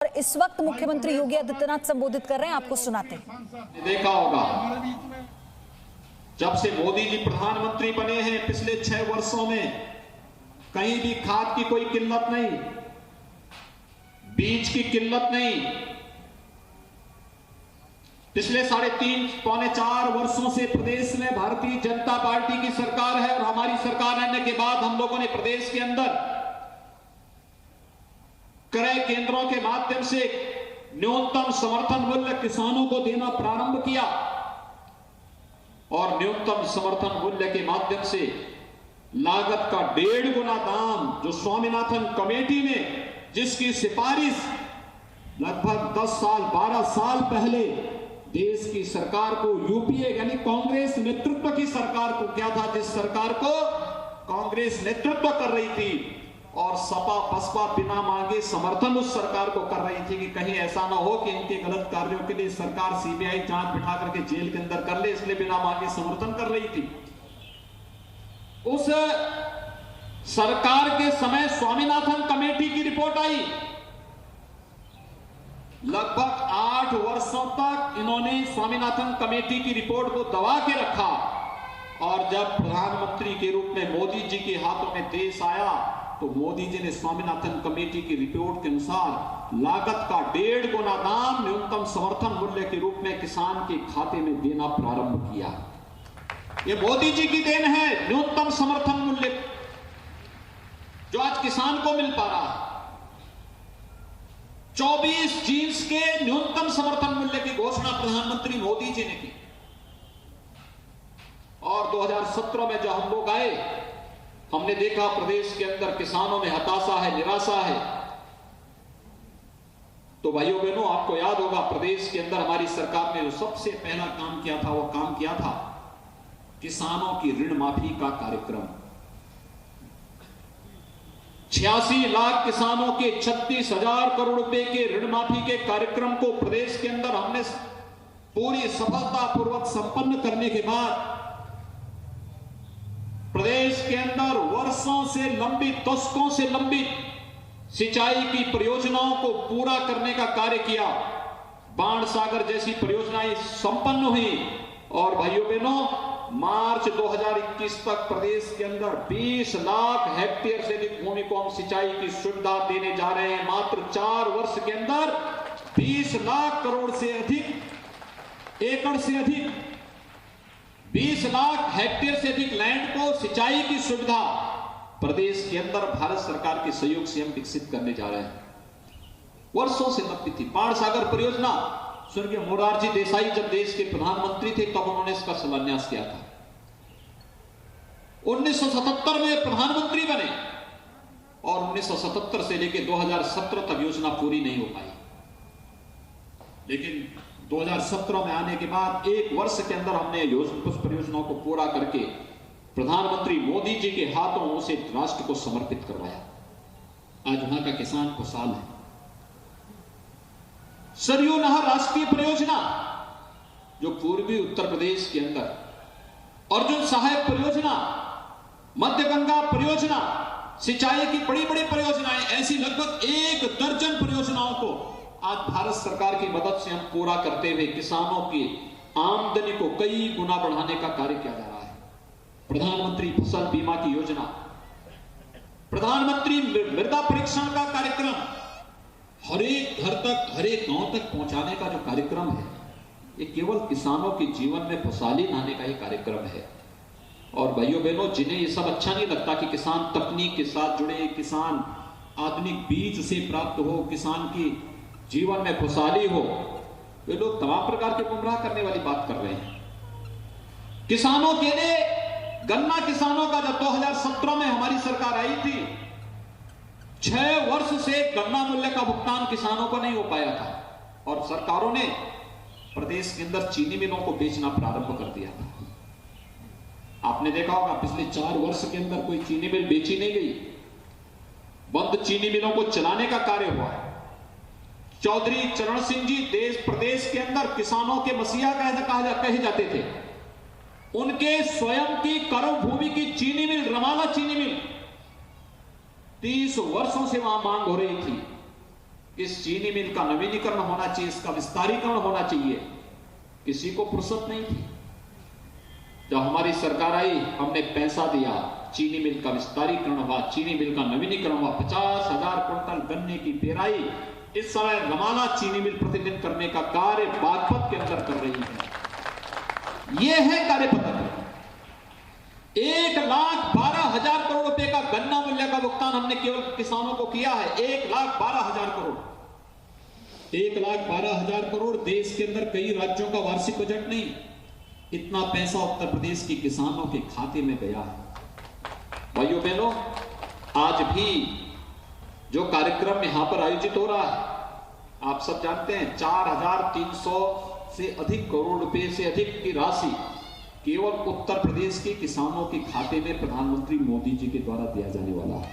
और इस वक्त मुख्यमंत्री योगी आदित्यनाथ संबोधित कर रहे हैं, आपको सुनाते हैं। देखा होगा जब से मोदी जी प्रधानमंत्री बने हैं पिछले 6 वर्षों में कहीं भी खाद की कोई किल्लत नहीं, बीज की किल्लत नहीं। पिछले 3.5 पौने 4 वर्षों से प्रदेश में भारतीय जनता पार्टी की सरकार है और हमारी सरकार आने के बाद हम लोगों ने प्रदेश के अंदर क्रय केंद्रों के माध्यम से न्यूनतम समर्थन मूल्य किसानों को देना प्रारंभ किया और न्यूनतम समर्थन मूल्य के माध्यम से लागत का 1.5 गुना दाम जो स्वामीनाथन कमेटी ने जिसकी सिफारिश लगभग 10 साल 12 साल पहले देश की सरकार को यूपीए यानी कांग्रेस नेतृत्व की सरकार को क्या था, जिस सरकार को कांग्रेस नेतृत्व कर रही थी और सपा बसपा बिना मांगे समर्थन उस सरकार को कर रही थी कि कहीं ऐसा ना हो कि इनके गलत कार्यों के लिए सरकार सीबीआई जांच बिठा करके जेल के अंदर कर ले, इसलिए बिना मांगे समर्थन कर रही थी। उस सरकार के समय स्वामीनाथन कमेटी की रिपोर्ट आई। लगभग 8 वर्षों तक इन्होंने स्वामीनाथन कमेटी की रिपोर्ट को दबा के रखा और जब प्रधानमंत्री के रूप में मोदी जी के हाथों में देश आया तो मोदी जी ने स्वामीनाथन कमेटी की रिपोर्ट के अनुसार लागत का 1.5 गुना दाम न्यूनतम समर्थन मूल्य के रूप में किसान के खाते में देना प्रारंभ किया। यह मोदी जी की देन है। न्यूनतम समर्थन मूल्य जो आज किसान को मिल पा रहा है, 24 जींस के न्यूनतम समर्थन मूल्य की घोषणा प्रधानमंत्री मोदी जी ने की और 2017 में जब हम लोग आए हमने देखा प्रदेश के अंदर किसानों में हताशा है, निराशा है। तो भाइयों बहनों, आपको याद होगा प्रदेश के अंदर हमारी सरकार ने जो सबसे पहला काम किया था वो काम किया था किसानों की ऋण माफी का कार्यक्रम। 86 लाख किसानों के 36,000 करोड़ रुपए के ऋण माफी के कार्यक्रम को प्रदेश के अंदर हमने पूरी सफलतापूर्वक संपन्न करने के बाद प्रदेश के अंदर वर्षों से लंबित, दशकों से लंबित सिंचाई की परियोजनाओं को पूरा करने का कार्य किया। बाण सागर जैसी परियोजनाएं संपन्न हुई और भाइयों बहनों मार्च 2021 तक प्रदेश के अंदर 20 लाख हेक्टेयर से अधिक भूमि को हम सिंचाई की सुविधा देने जा रहे हैं। मात्र 4 वर्ष के अंदर 20 लाख करोड़ से अधिक एकड़ से अधिक 20 लाख हेक्टेयर से अधिक लैंड को सिंचाई की सुविधा प्रदेश के अंदर भारत सरकार के सहयोग से हम विकसित करने जा रहे हैं। वर्षों से लंबित थी बाण सागर परियोजना। स्वर्गीय मोरारजी देसाई जब देश के प्रधानमंत्री थे तब उन्होंने इसका शिलान्यास किया था। 1977 में प्रधानमंत्री बने और 1977 से लेकर 2017 तक योजना पूरी नहीं हो पाई, लेकिन 2017 में आने के बाद 1 वर्ष के अंदर हमने उस परियोजनाओं को पूरा करके प्रधानमंत्री मोदी जी के हाथों उसे राष्ट्र को समर्पित करवाया। आज वहां का किसान खुशहाल है। सरयू नहर राष्ट्रीय परियोजना जो पूर्वी उत्तर प्रदेश के अंदर, अर्जुन सहायक परियोजना, मध्य गंगा परियोजना, सिंचाई की बड़ी बड़ी परियोजनाएं, ऐसी लगभग 1 दर्जन परियोजनाओं को आज भारत सरकार की मदद से हम पूरा करते हुए किसानों की आमदनी को कई गुना बढ़ाने का कार्य किया जा रहा है। प्रधानमंत्री फसल बीमा की योजना, प्रधानमंत्री मृदा परीक्षण का कार्यक्रम, हर एक घर तक, हर एक गांव तक पहुंचाने का जो कार्यक्रम है, ये केवल किसानों के जीवन में खुशहाली लाने का ही कार्यक्रम है। और भाइयों बहनों, जिन्हें ये सब अच्छा नहीं लगता कि किसान तकनीक के साथ जुड़े, किसान आधुनिक बीज से प्राप्त हो, किसान की जीवन में खुशहाली हो, वे लोग तमाम प्रकार के गुमराह करने वाली बात कर रहे हैं। किसानों के लिए गन्ना किसानों का जब 2017 में हमारी सरकार आई थी, 6 वर्ष से गन्ना मूल्य का भुगतान किसानों को नहीं हो पाया था और सरकारों ने प्रदेश के अंदर चीनी मिलों को बेचना प्रारंभ कर दिया था। आपने देखा होगा पिछले 4 वर्ष के अंदर कोई चीनी मिल बेची नहीं गई, बंद चीनी मिलों को चलाने का कार्य हुआ है। चौधरी चरण सिंह जी प्रदेश के अंदर किसानों के मसीहा कहे जाते थे। उनके स्वयं की कर्म भूमि की चीनी मिल, रमाला चीनी मिल, 30 वर्षों से वहां मांग हो रही थी इस चीनी मिल का नवीनीकरण होना चाहिए, इसका विस्तारीकरण होना चाहिए, किसी को फुर्सत नहीं थी। जब हमारी सरकार आई, हमने पैसा दिया, चीनी मिल का विस्तारीकरण हुआ, चीनी मिल का नवीनीकरण हुआ, 50,000 क्विंटल गन्ने की पेराई इस समय रमाना चीनी मिल प्रतिदिन करने का कार्य बागपत के अंदर कर रही है। यह है कार्यपद्धति। 1,12,000 करोड़ रुपए का गन्ना मूल्य का भुगतान हमने केवल किसानों को किया है। 1,12,000 करोड़, 1,12,000 करोड़ देश के अंदर कई राज्यों का वार्षिक बजट नहीं, इतना पैसा उत्तर प्रदेश के किसानों के खाते में गया है। भाइयों बहनों, आज भी जो कार्यक्रम यहां पर आयोजित हो रहा है, आप सब जानते हैं 4,300 से अधिक करोड़ रुपए से अधिक की राशि केवल उत्तर प्रदेश के किसानों के खाते में प्रधानमंत्री मोदी जी के द्वारा दिया जाने वाला है।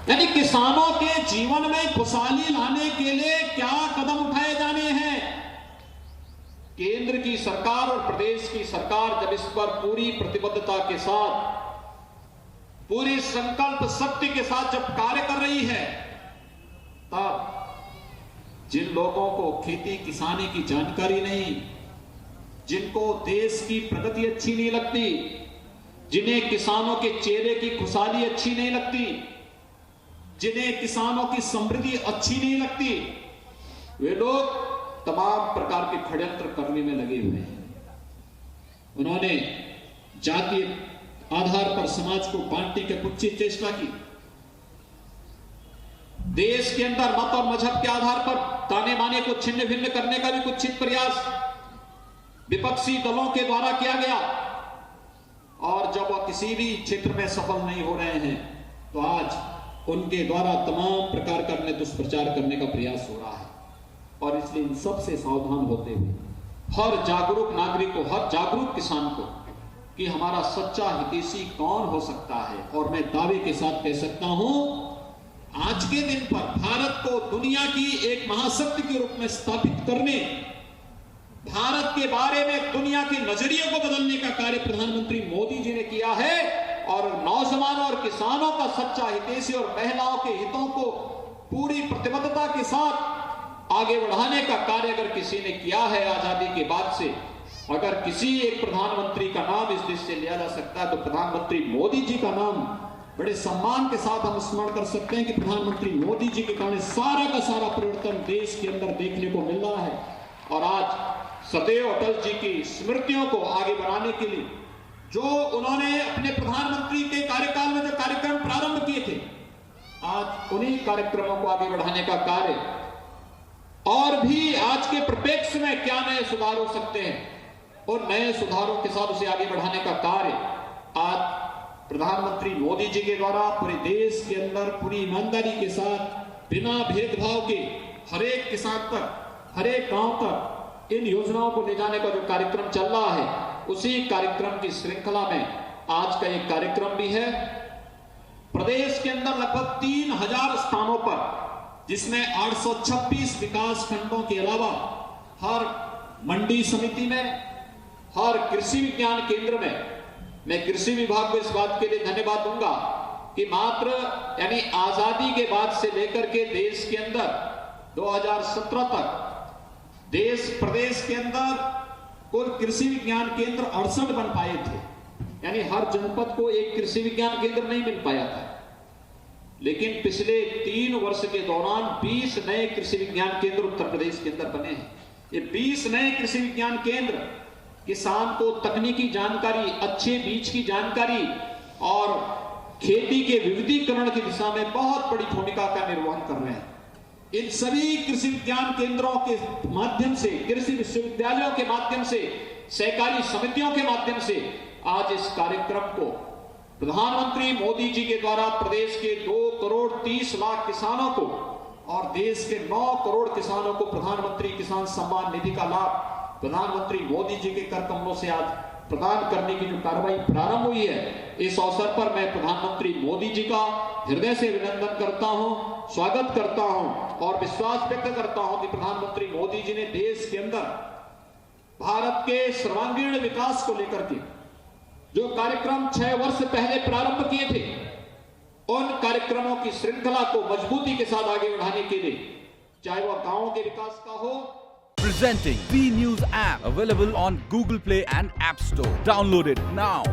यानी किसानों के जीवन में खुशहाली लाने के लिए क्या कदम उठाए जाने हैं। केंद्र की सरकार और प्रदेश की सरकार जब इस पर पूरी प्रतिबद्धता के साथ, पूरी संकल्प शक्ति के साथ जब कार्य कर रही है, तब जिन लोगों को खेती किसानी की जानकारी नहीं, जिनको देश की प्रगति अच्छी नहीं लगती, जिन्हें किसानों के चेहरे की खुशहाली अच्छी नहीं लगती, जिन्हें किसानों की समृद्धि अच्छी नहीं लगती, वे लोग तमाम प्रकार के षड्यंत्र करने में लगे हुए हैं। उन्होंने जातीय आधार पर समाज को बांटने की कुत्सित चेष्टा की। देश के अंदर मत और मजहब के आधार पर ताने बाने को छिन्न भिन्न करने का भी कुत्सित प्रयास विपक्षी दलों के द्वारा किया गया, और जब वह किसी भी क्षेत्र में सफल नहीं हो रहे हैं, तो आज उनके द्वारा तमाम प्रकार का अन्य दुष्प्रचार करने का प्रयास हो रहा है। और इसलिए इन सबसे सावधान होते हुए हर जागरूक नागरिक को, हर जागरूक किसान को, कि हमारा सच्चा हितैषी कौन हो सकता है। और मैं दावे के साथ कह सकता हूं, आज के दिन पर भारत को दुनिया की एक महाशक्ति के रूप में स्थापित करने, भारत के बारे में दुनिया के नजरिए को बदलने का कार्य प्रधानमंत्री मोदी जी ने किया है। और नौजवानों और किसानों का सच्चा हितैषी और महिलाओं के हितों को पूरी प्रतिबद्धता के साथ आगे बढ़ाने का कार्य अगर किसी ने किया है आजादी के बाद से, अगर किसी एक प्रधानमंत्री का नाम इस देश से लिया जा सकता है, तो प्रधानमंत्री मोदी जी का नाम बड़े सम्मान के साथ हम स्मरण कर सकते हैं कि प्रधानमंत्री मोदी जी के कारण सारा का सारा परिवर्तन देश के अंदर देखने को मिल रहा है। और आज सदैव अटल जी की स्मृतियों को आगे बढ़ाने के लिए जो उन्होंने अपने प्रधानमंत्री के कार्यकाल में जो कार्यक्रम प्रारंभ किए थे, आज उन्हीं कार्यक्रमों को आगे बढ़ाने का कार्य, और भी आज के परिप्रेक्ष में क्या नए सुधार हो सकते हैं, और नए सुधारों के साथ उसे आगे बढ़ाने का कार्य आज प्रधानमंत्री मोदी जी के द्वारा पूरे देश के अंदर पूरी ईमानदारी के साथ बिना भेदभाव के हर एक किसान तक, हर एक गांव तक इन योजनाओं को ले जाने का जो कार्यक्रम चल रहा है, उसी कार्यक्रम की श्रृंखला में आज का एक कार्यक्रम भी है। प्रदेश के अंदर लगभग 3,000 स्थानों पर, जिसमें 826 विकास खंडों के अलावा हर मंडी समिति में, हर कृषि विज्ञान केंद्र में, मैं कृषि विभाग को इस बात के लिए धन्यवाद दूंगा कि मात्र यानी आजादी के बाद से लेकर के देश के अंदर 2017 तक प्रदेश के अंदर कुल कृषि विज्ञान केंद्र 68 बन पाए थे। यानी हर जनपद को एक कृषि विज्ञान केंद्र नहीं मिल पाया था, लेकिन पिछले 3 वर्ष के दौरान 20 नए कृषि विज्ञान केंद्र उत्तर प्रदेश के अंदर बने हैं। ये 20 नए कृषि विज्ञान केंद्र किसान को तकनीकी जानकारी, अच्छे बीज की जानकारी और खेती के विविधीकरण की दिशा में बहुत बड़ी भूमिका का निर्वहन कर रहे हैं। इन सभी कृषि विज्ञान केंद्रों के माध्यम से, कृषि विश्वविद्यालयों के माध्यम से, सहकारी समितियों के माध्यम से आज इस कार्यक्रम को प्रधानमंत्री मोदी जी के द्वारा प्रदेश के 2,30,00,000 किसानों को और देश के 9 करोड़ किसानों को प्रधानमंत्री किसान सम्मान निधि का लाभ प्रधानमंत्री मोदी जी के कर कमलों से आज प्रदान करने की जो कार्रवाई प्रारंभ हुई है, इस अवसर पर मैं प्रधानमंत्री मोदी जी का हृदय से अभिनंदन करता हूं, स्वागत करता हूं और विश्वास व्यक्त करता हूं कि प्रधानमंत्री मोदी जी ने देश के अंदर भारत के सर्वांगीण विकास को लेकर के जो कार्यक्रम 6 वर्ष पहले प्रारंभ किए थे, उन कार्यक्रमों की श्रृंखला को मजबूती के साथ आगे बढ़ाने के लिए, चाहे वह गांवों के विकास का हो। Presenting V News app, available on Google Play and App Store. Download it now.